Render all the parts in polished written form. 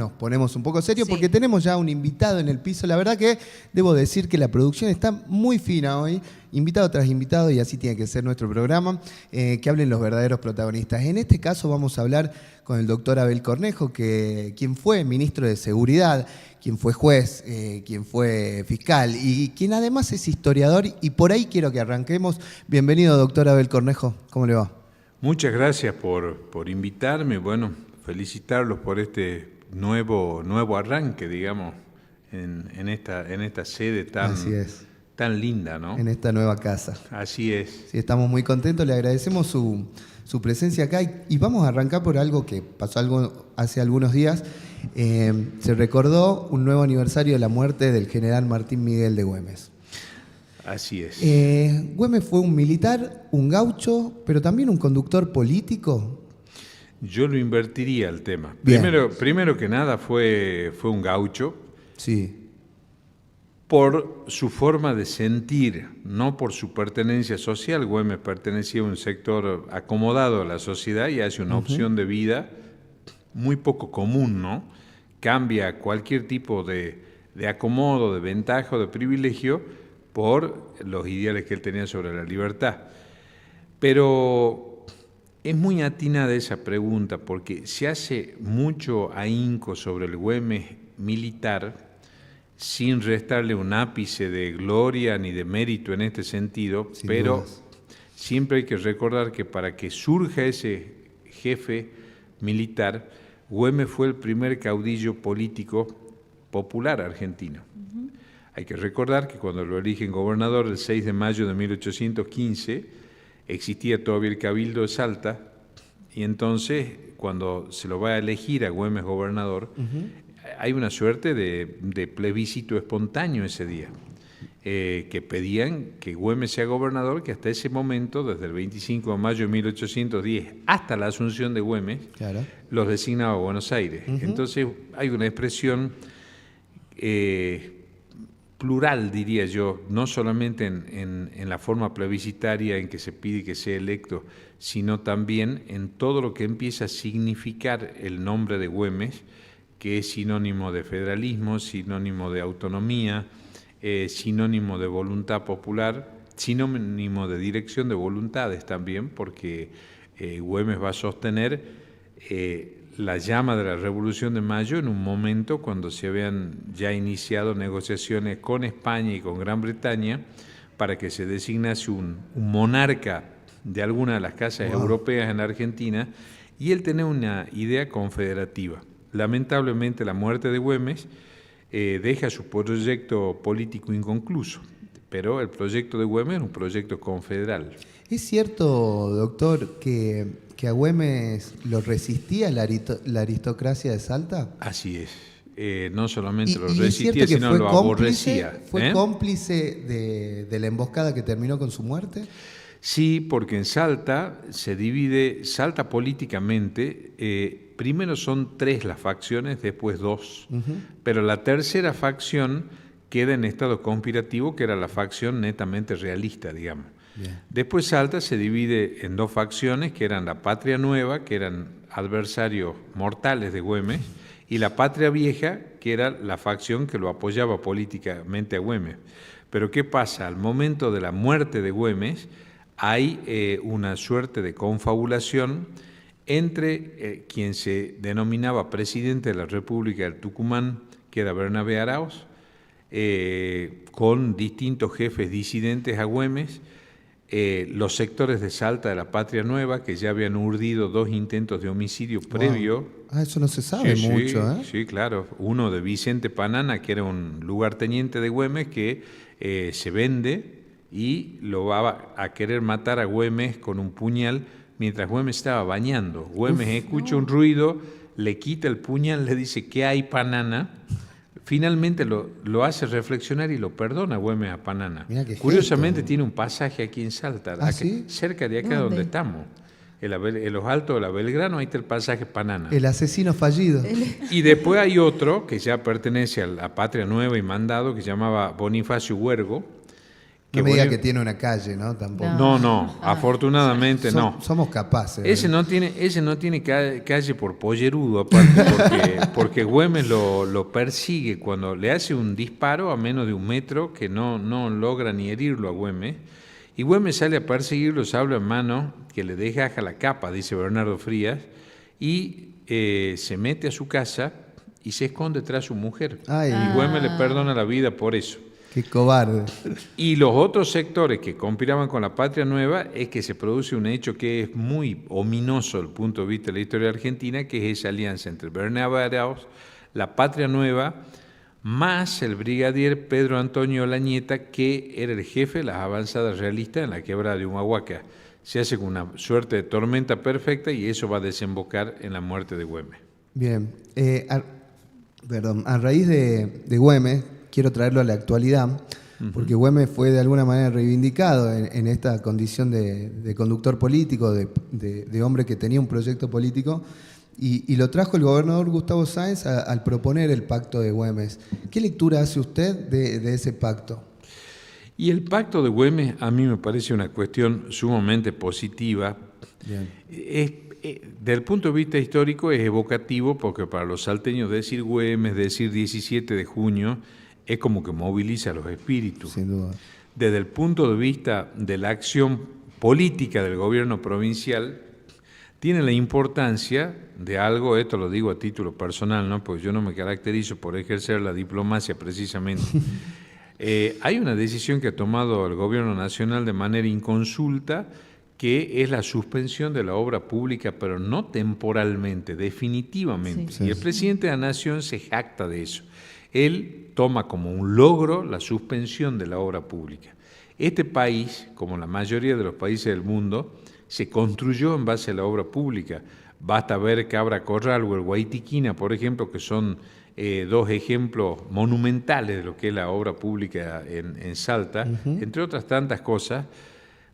Nos ponemos un poco serios Sí. porque tenemos ya un invitado en el piso. La verdad que debo decir que la producción está muy fina hoy, invitado tras invitado, y así tiene que ser nuestro programa, que hablen los verdaderos protagonistas. En este caso vamos a hablar con el doctor Abel Cornejo, quien fue ministro de Seguridad, quien fue juez, quien fue fiscal y quien además es historiador, y por ahí quiero que arranquemos. Bienvenido, doctor Abel Cornejo, ¿cómo le va? Muchas gracias por invitarme. Bueno, felicitarlos por este nuevo arranque, digamos, en esta sede Así es. tan linda, ¿no? En esta nueva casa. Así es. Sí, estamos muy contentos, le agradecemos su presencia acá y vamos a arrancar por algo que pasó hace algunos días. Se recordó un nuevo aniversario de la muerte del general Martín Miguel de Güemes. Así es. Güemes fue un militar, un gaucho, pero también un conductor político. Yo lo invertiría el tema. Bien. Primero que nada fue un gaucho Sí, por su forma de sentir, no por su pertenencia social. Güemes pertenecía a un sector acomodado a la sociedad y hace una opción de vida muy poco común, ¿no? Cambia cualquier tipo de acomodo, de ventaja o de privilegio por los ideales que él tenía sobre la libertad. Pero es muy atinada esa pregunta porque se hace mucho ahínco sobre el Güemes militar sin restarle un ápice de gloria ni de mérito en este sentido, Sin pero dudas. siempre hay que recordar que para que surja ese jefe militar, Güemes fue el primer caudillo político popular argentino. Hay que recordar que cuando lo eligen gobernador el 6 de mayo de 1815, existía todavía el Cabildo de Salta, y entonces cuando se lo va a elegir a Güemes gobernador, hay una suerte de plebiscito espontáneo ese día, que pedían que Güemes sea gobernador, que hasta ese momento, desde el 25 de mayo de 1810 hasta la asunción de Güemes, claro. los designaba Buenos Aires. Entonces hay una expresión plural, diría yo, no solamente en la forma plebiscitaria en que se pide que sea electo, sino también en todo lo que empieza a significar el nombre de Güemes, que es sinónimo de federalismo, sinónimo de autonomía, sinónimo de voluntad popular, sinónimo de dirección de voluntades también, porque Güemes va a sostener la llama de la Revolución de Mayo en un momento cuando se habían ya iniciado negociaciones con España y con Gran Bretaña para que se designase un monarca de alguna de las casas europeas en la Argentina, y él tenía una idea confederativa. Lamentablemente la muerte de Güemes deja su proyecto político inconcluso, pero el proyecto de Güemes es un proyecto confederal. ¿Es cierto, doctor, que a Güemes lo resistía la aristocracia de Salta? Así es. No solamente lo ¿Y es resistía, cierto que sino lo aborrecía. ¿Fue cómplice de la emboscada que terminó con su muerte? Sí, porque en Salta se divide, Salta políticamente, primero son 3 las facciones, después 2, pero la tercera facción queda en estado conspirativo, que era la facción netamente realista, digamos. Bien. Después Salta se divide en 2 facciones, que eran la Patria Nueva, que eran adversarios mortales de Güemes, y la Patria Vieja, que era la facción que lo apoyaba políticamente a Güemes. Pero ¿qué pasa? Al momento de la muerte de Güemes hay una suerte de confabulación entre quien se denominaba presidente de la República del Tucumán, que era Bernabé Araoz, con distintos jefes disidentes a Güemes, los sectores de Salta de la Patria Nueva, que ya habían urdido 2 intentos de homicidio previo. Ah, eso no se sabe mucho, ¿eh? Sí, claro. Uno de Vicente Panana, que era un lugarteniente de Güemes, que se vende y lo va a querer matar a Güemes con un puñal mientras Güemes estaba bañando. Güemes escucha un ruido, le quita el puñal, le dice ¿qué hay, Panana? Finalmente lo hace reflexionar y lo perdona Güemes a Panana. Mirá qué Curiosamente gesto. tiene un pasaje aquí en Salta, ¿Ah, sí? cerca de acá ¿Dónde? donde estamos. En los altos de la Belgrano, ahí está el pasaje Panana. El asesino fallido. Y después hay otro que ya pertenece a la Patria Nueva y Mandado, que se llamaba Bonifacio Huergo, No me diga que tiene una calle, ¿no? Tampoco. No, afortunadamente no. Somos capaces. Ese no tiene calle por pollerudo, aparte, porque Güemes lo persigue cuando le hace un disparo a menos de 1 metro que no logra ni herirlo a Güemes. Y Güemes sale a perseguirlo, sable en mano, que le deja la capa, dice Bernardo Frías, y se mete a su casa y se esconde tras su mujer. Y Güemes le perdona la vida por eso. Qué cobarde. Y los otros sectores que conspiraban con la Patria Nueva es que se produce un hecho que es muy ominoso desde el punto de vista de la historia argentina, que es esa alianza entre Bernabé Arauz, la Patria Nueva, más el brigadier Pedro Antonio Olañeta, que era el jefe de las avanzadas realistas en la quebrada de Humahuaca. Se hace con una suerte de tormenta perfecta y eso va a desembocar en la muerte de Güemes. Bien. A raíz de Güemes, quiero traerlo a la actualidad, porque Güemes fue de alguna manera reivindicado en esta condición de conductor político, de hombre que tenía un proyecto político, y lo trajo el gobernador Gustavo Sáenz al proponer el pacto de Güemes. ¿Qué lectura hace usted de ese pacto? Y el pacto de Güemes a mí me parece una cuestión sumamente positiva. Desde el punto de vista histórico es evocativo porque para los salteños decir Güemes, decir 17 de junio, es como que moviliza los espíritus. Sin duda. Desde el punto de vista de la acción política del gobierno provincial, tiene la importancia de algo, esto lo digo a título personal, ¿no? Porque yo no me caracterizo por ejercer la diplomacia precisamente. Hay una decisión que ha tomado el gobierno nacional de manera inconsulta, que es la suspensión de la obra pública, pero no temporalmente, definitivamente. Sí. Y el presidente de la Nación se jacta de eso. Él toma como un logro la suspensión de la obra pública. Este país, como la mayoría de los países del mundo, se construyó en base a la obra pública. Basta ver Cabra Corral o el Guaitiquina, por ejemplo, que son dos ejemplos monumentales de lo que es la obra pública en Salta, entre otras tantas cosas.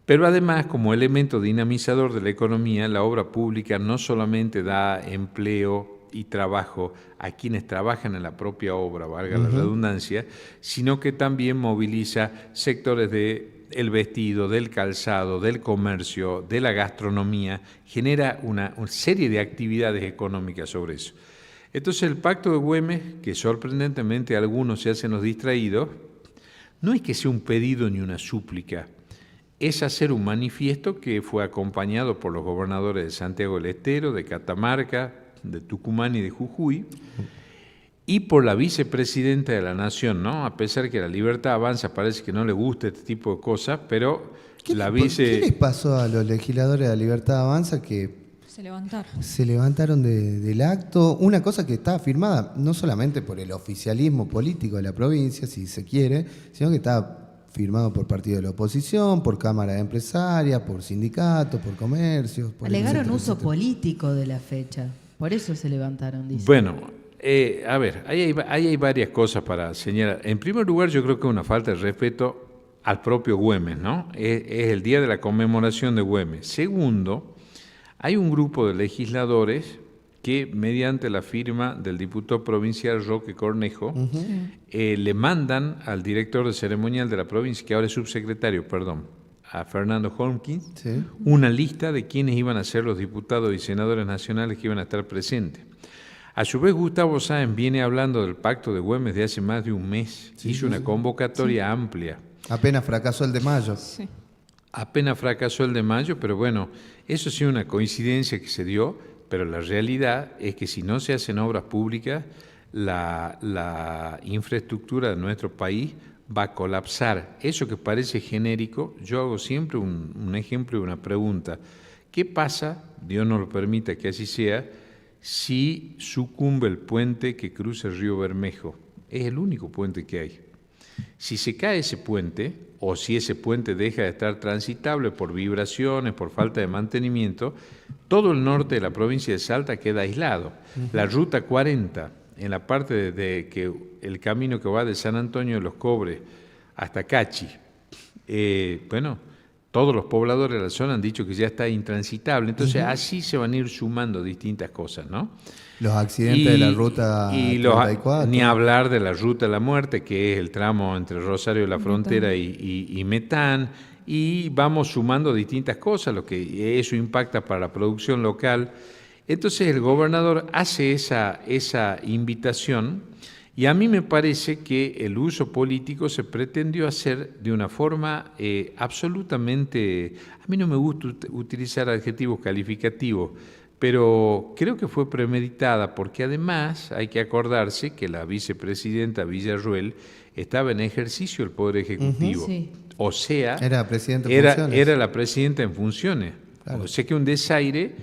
Pero además, como elemento dinamizador de la economía, la obra pública no solamente da empleo y trabajo a quienes trabajan en la propia obra, valga la redundancia, sino que también moviliza sectores del vestido, del calzado, del comercio, de la gastronomía, genera una serie de actividades económicas sobre eso. Entonces el pacto de Güemes, que sorprendentemente algunos se hacen los distraídos, no es que sea un pedido ni una súplica, es hacer un manifiesto que fue acompañado por los gobernadores de Santiago del Estero, de Catamarca, de Tucumán y de Jujuy, y por la vicepresidenta de la Nación, ¿no? A pesar que la Libertad Avanza parece que no le gusta este tipo de cosas, pero ¿qué les pasó a los legisladores de la Libertad Avanza que se levantaron del acto? Una cosa que está firmada no solamente por el oficialismo político de la provincia, si se quiere, sino que está firmado por partidos de la oposición, por cámaras empresarias, por sindicatos, por comercios. Alegaron uso político de la fecha, por eso se levantaron, dice. Bueno, a ver, ahí hay varias cosas para señalar. En primer lugar, yo creo que es una falta de respeto al propio Güemes, ¿no? Es el día de la conmemoración de Güemes. Segundo, hay un grupo de legisladores que, mediante la firma del diputado provincial Roque Cornejo, le mandan al director de ceremonial de la provincia, que ahora es subsecretario, a Fernando Holmquist, una lista de quienes iban a ser los diputados y senadores nacionales que iban a estar presentes. A su vez, Gustavo Sáenz viene hablando del pacto de Güemes de hace más de un mes. Hizo una convocatoria amplia. Apenas fracasó el de mayo. Sí. Apenas fracasó el de mayo, pero bueno, eso sí es una coincidencia que se dio, pero la realidad es que si no se hacen obras públicas, la infraestructura de nuestro país va a colapsar. Eso que parece genérico, yo hago siempre un ejemplo y una pregunta. ¿Qué pasa, Dios no lo permita que así sea, si sucumbe el puente que cruza el río Bermejo? Es el único puente que hay. Si se cae ese puente, o si ese puente deja de estar transitable por vibraciones, por falta de mantenimiento, todo el norte de la provincia de Salta queda aislado. La ruta 40, en la parte de que el camino que va de San Antonio de los Cobres hasta Cachi, todos los pobladores de la zona han dicho que ya está intransitable. Entonces así se van a ir sumando distintas cosas, ¿no? Los accidentes de la ruta 34. Ni hablar de la ruta de la muerte, que es el tramo entre Rosario de la Frontera y Metán, y vamos sumando distintas cosas, lo que eso impacta para la producción local. Entonces el gobernador hace esa invitación, y a mí me parece que el uso político se pretendió hacer de una forma absolutamente... A mí no me gusta utilizar adjetivos calificativos, pero creo que fue premeditada, porque además hay que acordarse que la vicepresidenta Villarruel estaba en ejercicio del Poder Ejecutivo. Sí. O sea, era presidenta en funciones. Era la presidenta en funciones. Claro. O sea que un desaire,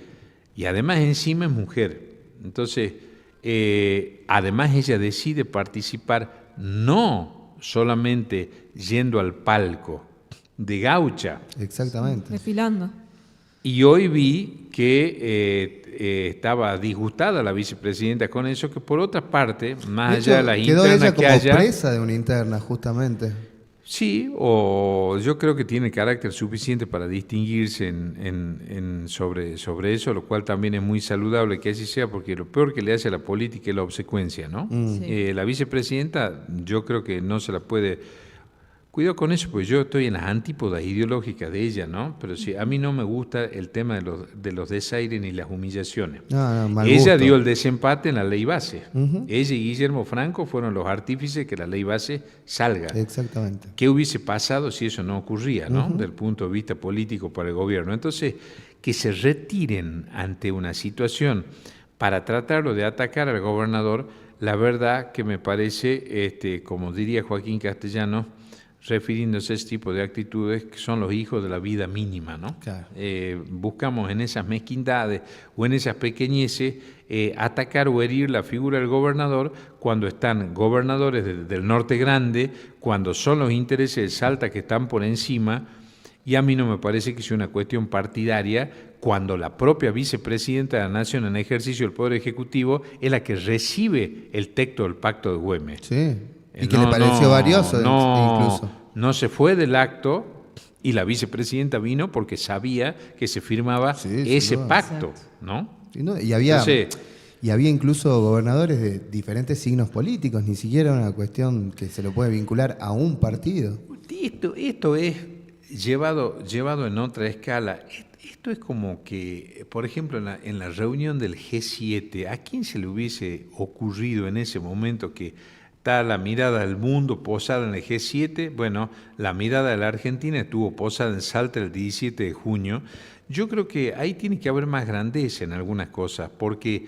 y además encima es mujer. Entonces, además ella decide participar no solamente yendo al palco de gaucha. Exactamente. Desfilando. Y hoy vi que estaba disgustada la vicepresidenta con eso, que por otra parte, más allá de las quedó internas ella que como haya... presa de una interna, justamente. Sí, o yo creo que tiene carácter suficiente para distinguirse sobre eso, lo cual también es muy saludable que así sea, porque lo peor que le hace a la política es la obsecuencia, ¿no? Sí. La vicepresidenta, yo creo que no se la puede... Cuidado con eso, pues yo estoy en las antípodas ideológicas de ella, ¿no? Pero sí, a mí no me gusta el tema de los desaires ni las humillaciones. No, mal Ella gusto. dio el desempate en la ley base. Ella y Guillermo Franco fueron los artífices de que la ley base salga. Exactamente. ¿Qué hubiese pasado si eso no ocurría, ¿no? Del punto de vista político para el gobierno? Entonces, que se retiren ante una situación para tratarlo de atacar al gobernador, la verdad que me parece, como diría Joaquín Castellanos, refiriéndose a ese tipo de actitudes que son los hijos de la vida mínima, ¿no? Claro. Buscamos en esas mezquindades o en esas pequeñeces atacar o herir la figura del gobernador cuando están gobernadores del norte grande, cuando son los intereses de Salta que están por encima, y a mí no me parece que sea una cuestión partidaria cuando la propia vicepresidenta de la Nación en ejercicio del Poder Ejecutivo es la que recibe el texto del Pacto de Güemes. Sí. Y que le pareció valioso incluso. No se fue del acto y la vicepresidenta vino porque sabía que se firmaba ese pacto, ¿no? Y había incluso gobernadores de diferentes signos políticos, ni siquiera una cuestión que se lo puede vincular a un partido. Esto es llevado en otra escala. Esto es como que, por ejemplo, en la reunión del G7, ¿a quién se le hubiese ocurrido en ese momento que está la mirada del mundo posada en el G7? Bueno, la mirada de la Argentina estuvo posada en Salta el 17 de junio. Yo creo que ahí tiene que haber más grandeza en algunas cosas, porque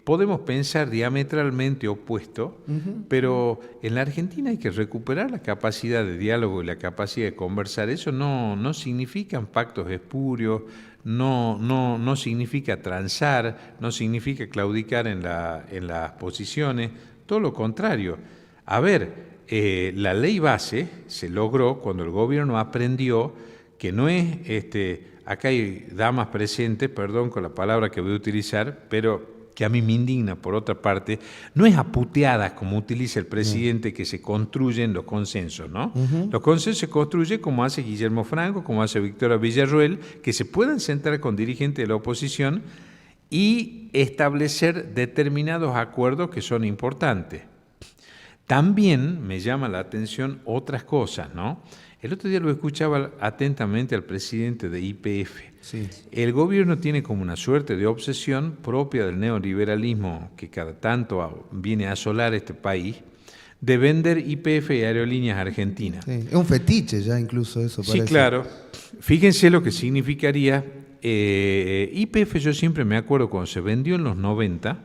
podemos pensar diametralmente opuesto, pero en la Argentina hay que recuperar la capacidad de diálogo y la capacidad de conversar. Eso no significan pactos espurios, no significa transar, no significa claudicar en las posiciones. Todo lo contrario. A ver, la ley base se logró cuando el gobierno aprendió que no es, acá hay damas presentes, perdón con la palabra que voy a utilizar, pero que a mí me indigna por otra parte, no es a puteadas como utiliza el presidente que se construyen los consensos, ¿no? Los consensos se construyen como hace Guillermo Franco, como hace Victoria Villarruel, que se puedan sentar con dirigentes de la oposición y establecer determinados acuerdos que son importantes. También me llama la atención otras cosas, ¿no? El otro día lo escuchaba atentamente al presidente de YPF. Sí. El gobierno tiene como una suerte de obsesión propia del neoliberalismo que cada tanto viene a asolar este país, de vender YPF y Aerolíneas Argentinas. Sí. Es un fetiche ya incluso eso. Sí, parece. claro. Fíjense lo que significaría. YPF, yo siempre me acuerdo cuando se vendió en los 90,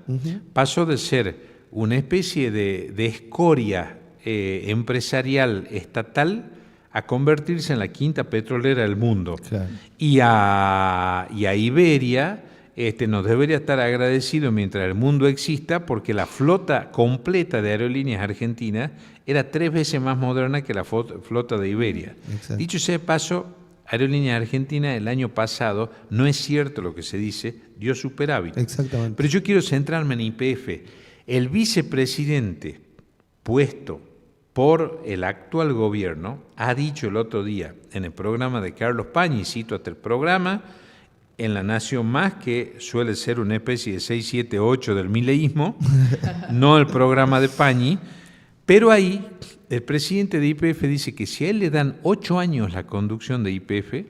pasó de ser una especie de escoria empresarial estatal a convertirse en la quinta petrolera del mundo. Claro. Y a Iberia nos debería estar agradecido mientras el mundo exista, porque la flota completa de Aerolíneas Argentinas era 3 veces más moderna que la flota de Iberia. Exacto. Dicho sea de paso, Aerolíneas Argentinas el año pasado, no es cierto lo que se dice, dio superávit. Exactamente. Pero yo quiero centrarme en YPF. El vicepresidente puesto por el actual gobierno, ha dicho el otro día en el programa de Carlos Pañi, cito hasta el programa, en La Nación Más, que suele ser una especie de 6, 7, 8 del mileísmo, no el programa de Pañi, pero ahí el presidente de YPF dice que si a él le dan 8 años la conducción de YPF,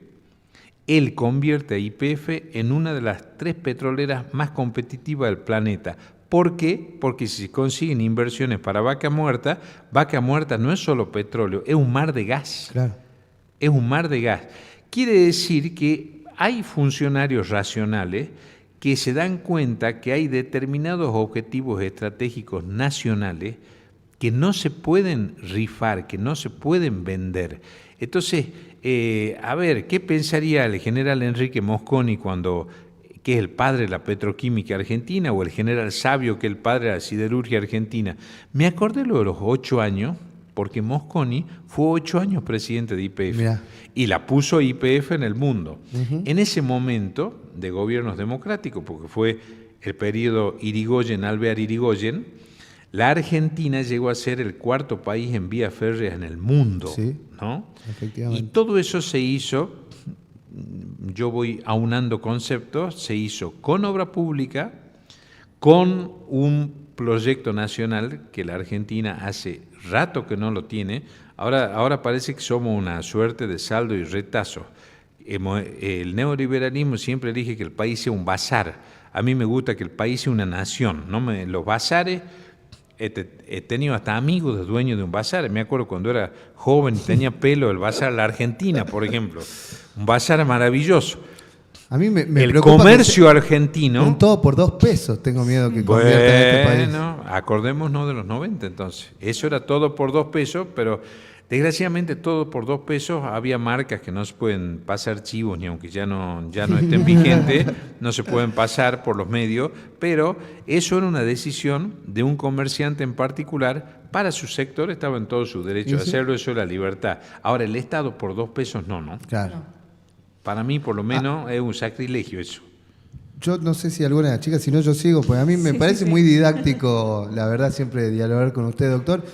él convierte a YPF en una de las 3 petroleras más competitivas del planeta. ¿Por qué? Porque si se consiguen inversiones para Vaca Muerta no es solo petróleo, es un mar de gas. Claro. Es un mar de gas. Quiere decir que hay funcionarios racionales que se dan cuenta que hay determinados objetivos estratégicos nacionales que no se pueden rifar, que no se pueden vender. Entonces, a ver, ¿qué pensaría el general Enrique Mosconi que es el padre de la petroquímica argentina, o el general Sabio, que es el padre de la siderurgia argentina? Me acordé lo de los 8 años, porque Mosconi fue 8 años presidente de YPF. Mirá. Y la puso YPF en el mundo. Uh-huh. En ese momento de gobiernos democráticos, porque fue el periodo Irigoyen-Alvear-Irigoyen, la Argentina llegó a ser el 4º país en vías férreas en el mundo. Sí, ¿no? Efectivamente. Y todo eso se hizo, yo voy aunando conceptos, se hizo con obra pública, con un proyecto nacional que la Argentina hace rato que no lo tiene. Ahora parece que somos una suerte de saldo y retazo. El neoliberalismo siempre elige que el país sea un bazar. A mí me gusta que el país sea una nación. Los bazares, he tenido hasta amigos de dueños de un bazar. Me acuerdo cuando era joven y tenía pelo, el bazar La Argentina, por ejemplo. Un bazar maravilloso. A mí me el preocupa comercio argentino. Un todo por 2 pesos, tengo miedo que convierta en este país. Bueno, acordémonos de los 90 entonces. Eso era todo por 2 pesos, pero desgraciadamente todo por 2 pesos. Había marcas que no se pueden pasar chivos, ni aunque ya no estén vigentes, no se pueden pasar por los medios, pero eso era una decisión de un comerciante en particular. Para su sector estaba en todo su derecho de hacerlo, eso era libertad. Ahora, el Estado por 2 pesos no. Claro. Para mí, por lo menos, es un sacrilegio eso. Yo no sé si alguna de las chicas, si no yo sigo, pues a mí me parece muy didáctico, la verdad, siempre dialogar con usted, doctor.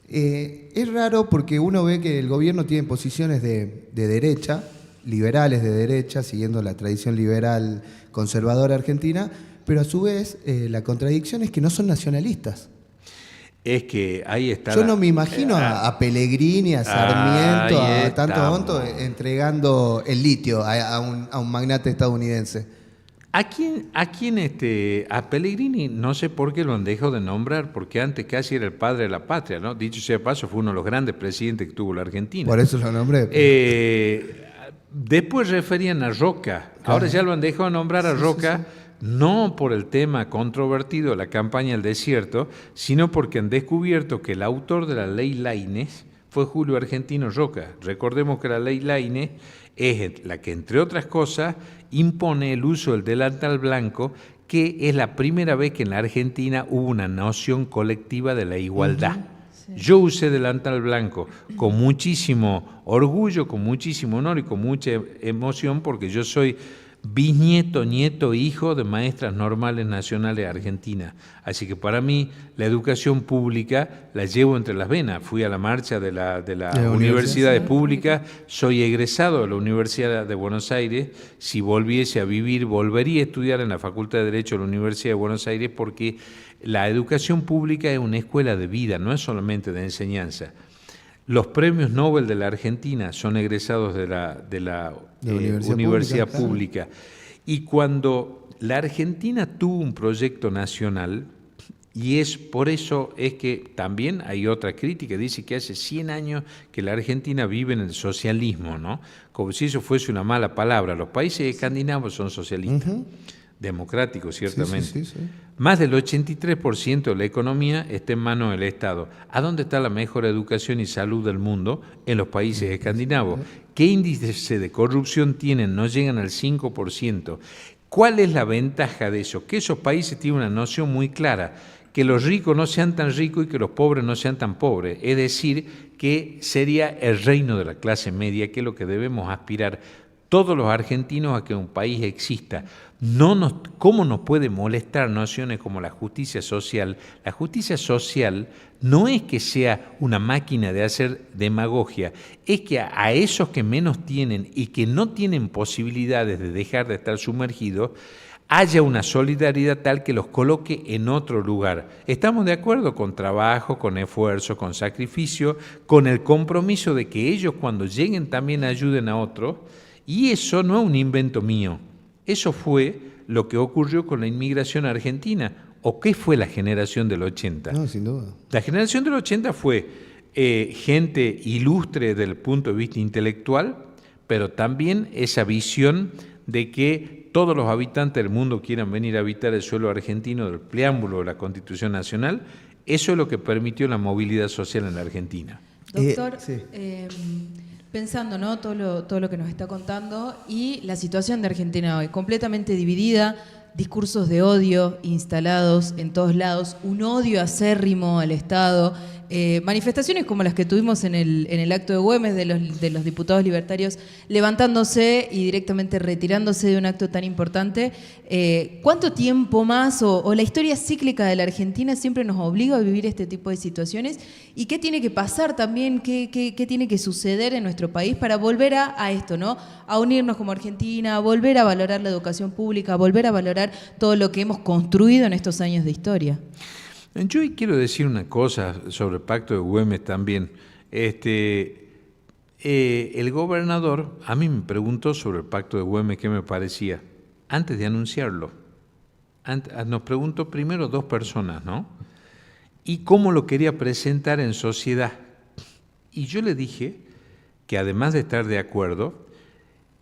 Es raro porque uno ve que el gobierno tiene posiciones de derecha, liberales de derecha, siguiendo la tradición liberal conservadora argentina, pero a su vez la contradicción es que no son nacionalistas. Es que ahí está. Yo no me imagino a Pellegrini, a Sarmiento, a tanto monto entregando el litio a un magnate estadounidense. ¿A Pellegrini no sé por qué lo han dejado de nombrar, porque antes casi era el padre de la patria, ¿no? Dicho sea de paso, fue uno de los grandes presidentes que tuvo la Argentina. Por eso lo nombré. Después referían a Roca. Ahora ya lo han dejado de nombrar a Roca. Sí. No por el tema controvertido de la campaña del desierto, sino porque han descubierto que el autor de la ley Laínez fue Julio Argentino Roca. Recordemos que la ley Laínez es la que, entre otras cosas, impone el uso del delantal blanco, que es la primera vez que en la Argentina hubo una noción colectiva de la igualdad. Sí. Yo usé delantal blanco con muchísimo orgullo, con muchísimo honor y con mucha emoción, porque yo soy bisnieto, nieto, hijo de maestras normales nacionales argentinas. Así que para mí la educación pública la llevo entre las venas. Fui a la marcha de la universidades públicas, soy egresado de la Universidad de Buenos Aires. Si volviese a vivir, volvería a estudiar en la Facultad de Derecho de la Universidad de Buenos Aires, porque la educación pública es una escuela de vida, no es solamente de enseñanza. Los premios Nobel de la Argentina son egresados de la universidad pública. Claro. Y cuando la Argentina tuvo un proyecto nacional, y es por eso es que también hay otra crítica, dice que hace 100 años que la Argentina vive en el socialismo, ¿no? Como si eso fuese una mala palabra. Los países escandinavos son socialistas. Democráticos, ciertamente. Sí. Más del 83% de la economía está en manos del Estado. ¿A dónde está la mejor educación y salud del mundo? En los países escandinavos. ¿Qué índice de corrupción tienen? No llegan al 5%. ¿Cuál es la ventaja de eso? Que esos países tienen una noción muy clara, que los ricos no sean tan ricos y que los pobres no sean tan pobres. Es decir, que sería el reino de la clase media, que es lo que debemos aspirar todos los argentinos a que un país exista. ¿Cómo nos puede molestar nociones como la justicia social? La justicia social no es que sea una máquina de hacer demagogia, es que a esos que menos tienen y que no tienen posibilidades de dejar de estar sumergidos, haya una solidaridad tal que los coloque en otro lugar. Estamos de acuerdo con trabajo, con esfuerzo, con sacrificio, con el compromiso de que ellos cuando lleguen también ayuden a otros, y eso no es un invento mío. Eso fue lo que ocurrió con la inmigración argentina. ¿O qué fue la generación del 80? No, sin duda. La generación del 80 fue gente ilustre desde el punto de vista intelectual, pero también esa visión de que todos los habitantes del mundo quieran venir a habitar el suelo argentino del preámbulo de la Constitución Nacional. Eso es lo que permitió la movilidad social en la Argentina. Doctor, Sí. pensando, ¿no?, todo lo que nos está contando y la situación de Argentina hoy, completamente dividida, discursos de odio instalados en todos lados, un odio acérrimo al Estado, manifestaciones como las que tuvimos en el acto de Güemes de los diputados libertarios levantándose y directamente retirándose de un acto tan importante. ¿Cuánto tiempo más o la historia cíclica de la Argentina siempre nos obliga a vivir este tipo de situaciones? ¿Y qué tiene que pasar también? ¿Qué tiene que suceder en nuestro país para volver a esto, ¿no? A unirnos como Argentina, a volver a valorar la educación pública, a volver a valorar todo lo que hemos construido en estos años de historia? Yo quiero decir una cosa sobre el Pacto de Güemes también. El gobernador a mí me preguntó sobre el Pacto de Güemes qué me parecía, antes de anunciarlo. Nos preguntó primero 2 personas, ¿no? Y cómo lo quería presentar en sociedad. Y yo le dije que además de estar de acuerdo,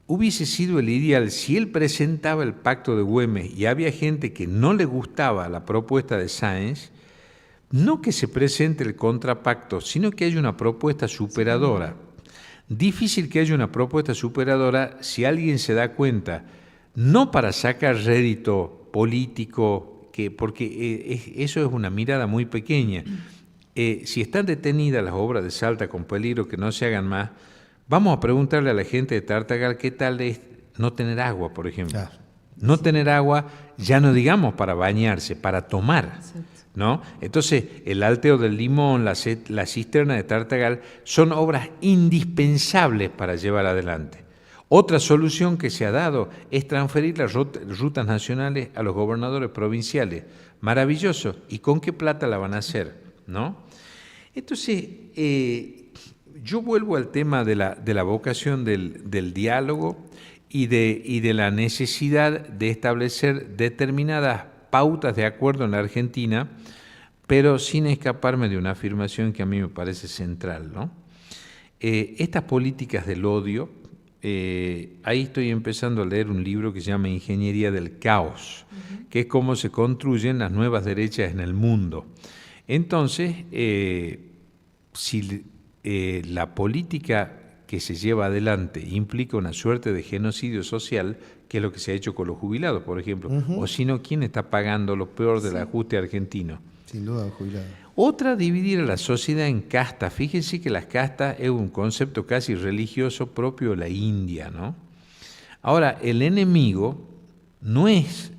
hubiese sido el ideal si él presentaba el Pacto de Güemes y había gente que no le gustaba la propuesta de Sáenz, no que se presente el contrapacto, sino que haya una propuesta superadora. Difícil que haya una propuesta superadora si alguien se da cuenta, no para sacar rédito político, porque eso es una mirada muy pequeña. Si están detenidas las obras de Salta con peligro que no se hagan más, vamos a preguntarle a la gente de Tartagal qué tal es no tener agua, por ejemplo. Claro. No tener agua, ya no digamos para bañarse, para tomar. ¿No? Entonces, el Alteo del Limón, la cisterna de Tartagal, son obras indispensables para llevar adelante. Otra solución que se ha dado es transferir las rutas nacionales a los gobernadores provinciales. Maravilloso. ¿Y con qué plata la van a hacer? ¿No? Entonces, yo vuelvo al tema de la vocación del diálogo y de la necesidad de establecer determinadas pautas de acuerdo en la Argentina, pero sin escaparme de una afirmación que a mí me parece central, ¿no? Estas políticas del odio, ahí estoy empezando a leer un libro que se llama Ingeniería del Caos, que es cómo se construyen las nuevas derechas en el mundo. Entonces, si la política que se lleva adelante implica una suerte de genocidio social, que es lo que se ha hecho con los jubilados, por ejemplo, o si no, ¿quién está pagando lo peor del ajuste argentino? Sin duda, jubilados. Otra, dividir a la sociedad en castas. Fíjense que las castas es un concepto casi religioso propio de la India, ¿no? Ahora, el enemigo no es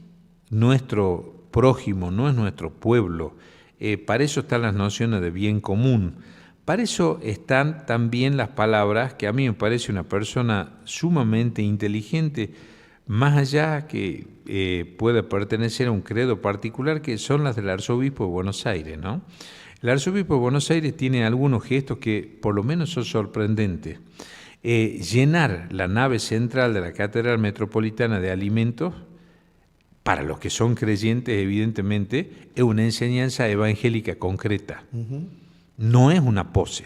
nuestro prójimo, no es nuestro pueblo. Para eso están las nociones de bien común. Para eso están también las palabras que a mí me parece una persona sumamente inteligente, más allá que pueda pertenecer a un credo particular, que son las del arzobispo de Buenos Aires, ¿no? El arzobispo de Buenos Aires tiene algunos gestos que por lo menos son sorprendentes. Llenar la nave central de la Catedral Metropolitana de alimentos, para los que son creyentes evidentemente, es una enseñanza evangélica concreta. No es una pose.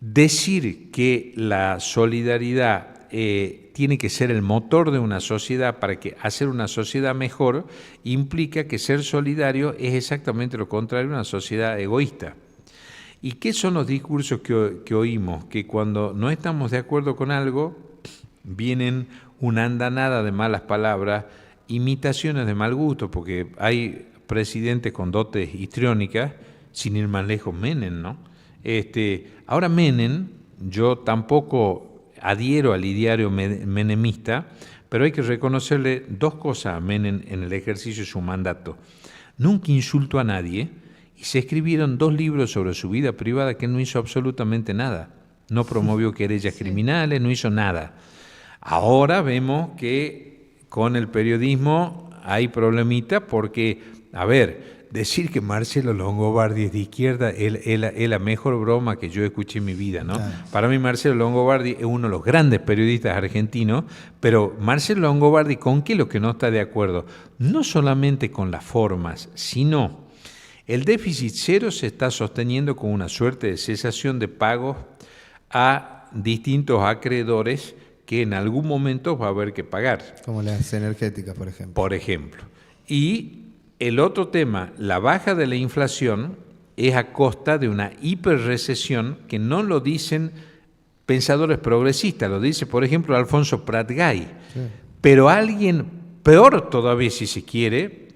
Decir que la solidaridad tiene que ser el motor de una sociedad para que hacer una sociedad mejor implica que ser solidario es exactamente lo contrario a una sociedad egoísta. ¿Y qué son los discursos que oímos? Que cuando no estamos de acuerdo con algo, vienen una andanada de malas palabras, imitaciones de mal gusto, porque hay presidentes con dotes histriónicas, sin ir más lejos, Menem, ¿no? Ahora Menem, yo tampoco adhiero al ideario menemista, pero hay que reconocerle dos cosas a Menem en el ejercicio de su mandato. Nunca insultó a nadie y se escribieron 2 libros sobre su vida privada que él no hizo absolutamente nada. No promovió querellas criminales, no hizo nada. Ahora vemos que con el periodismo hay problemita porque, a ver, decir que Marcelo Longobardi es de izquierda es la mejor broma que yo escuché en mi vida, ¿no? Claro. Para mí Marcelo Longobardi es uno de los grandes periodistas argentinos, pero Marcelo Longobardi, ¿con qué es lo que no está de acuerdo? No solamente con las formas, sino el déficit cero se está sosteniendo con una suerte de cesación de pagos a distintos acreedores que en algún momento va a haber que pagar. Como las energéticas, por ejemplo. Por ejemplo. Y el otro tema, la baja de la inflación es a costa de una hiperrecesión que no lo dicen pensadores progresistas, lo dice, por ejemplo, Alfonso Prat-Gay. Sí. Pero alguien peor todavía, si se quiere,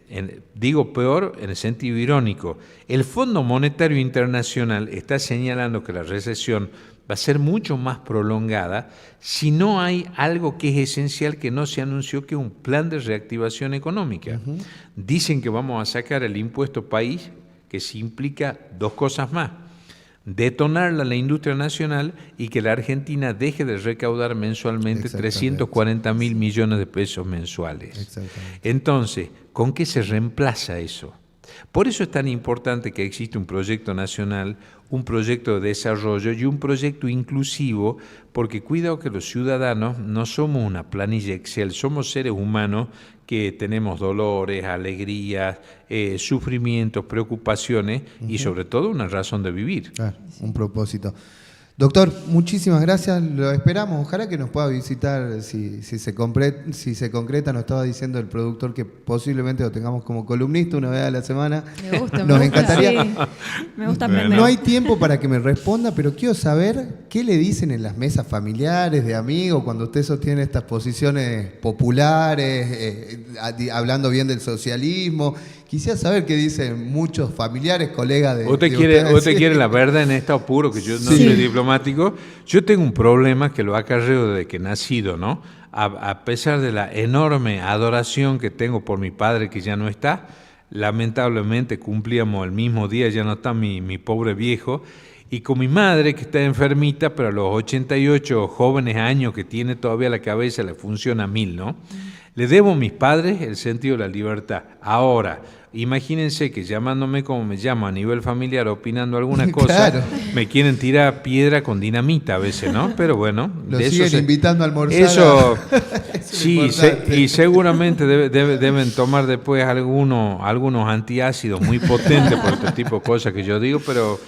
digo peor en el sentido irónico, el Fondo Monetario Internacional está señalando que la recesión va a ser mucho más prolongada si no hay algo que es esencial que no se anunció, que es un plan de reactivación económica. Uh-huh. Dicen que vamos a sacar el impuesto país, que se implica 2 cosas más: detonar la industria nacional y que la Argentina deje de recaudar mensualmente 340.000 millones de pesos mensuales. Entonces, ¿con qué se reemplaza eso? Por eso es tan importante que existe un proyecto nacional, un proyecto de desarrollo y un proyecto inclusivo, porque cuidado que los ciudadanos no somos una planilla Excel, somos seres humanos que tenemos dolores, alegrías, sufrimientos, preocupaciones y sobre todo una razón de vivir. Claro, un propósito. Doctor, muchísimas gracias, lo esperamos, ojalá que nos pueda visitar si se concreta, nos estaba diciendo el productor que posiblemente lo tengamos como columnista una vez a la semana. Nos encantaría. Sí. Me gusta aprender. No hay tiempo para que me responda, pero quiero saber qué le dicen en las mesas familiares, de amigos, cuando usted sostiene estas posiciones populares, hablando bien del socialismo. Quisiera saber qué dicen muchos familiares, colegas de usted quiere la verdad en estado puro, que yo no soy diplomático. Yo tengo un problema que lo acarreo desde que he nacido, ¿no? A pesar de la enorme adoración que tengo por mi padre, que ya no está, lamentablemente cumplíamos el mismo día, ya no está mi pobre viejo, y con mi madre, que está enfermita, pero a los 88 jóvenes años que tiene todavía la cabeza le funciona 1000, ¿no? Le debo a mis padres el sentido de la libertad. Ahora, imagínense que llamándome como me llamo a nivel familiar, opinando alguna cosa, claro, me quieren tirar piedra con dinamita a veces, ¿no? Pero bueno, lo siguen invitando a almorzar. Eso sí, y seguramente deben tomar después algunos antiácidos muy potentes por este tipo de cosas que yo digo, pero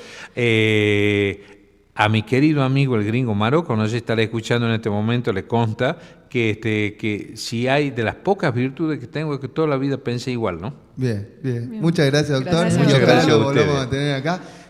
a mi querido amigo el gringo Maroco, no sé si estará escuchando en este momento, le consta que si hay de las pocas virtudes que tengo es que toda la vida pensé igual, ¿no? Bien. Muchas gracias, doctor. Gracias. Muchas gracias a lo volvemos ustedes. a tener acá.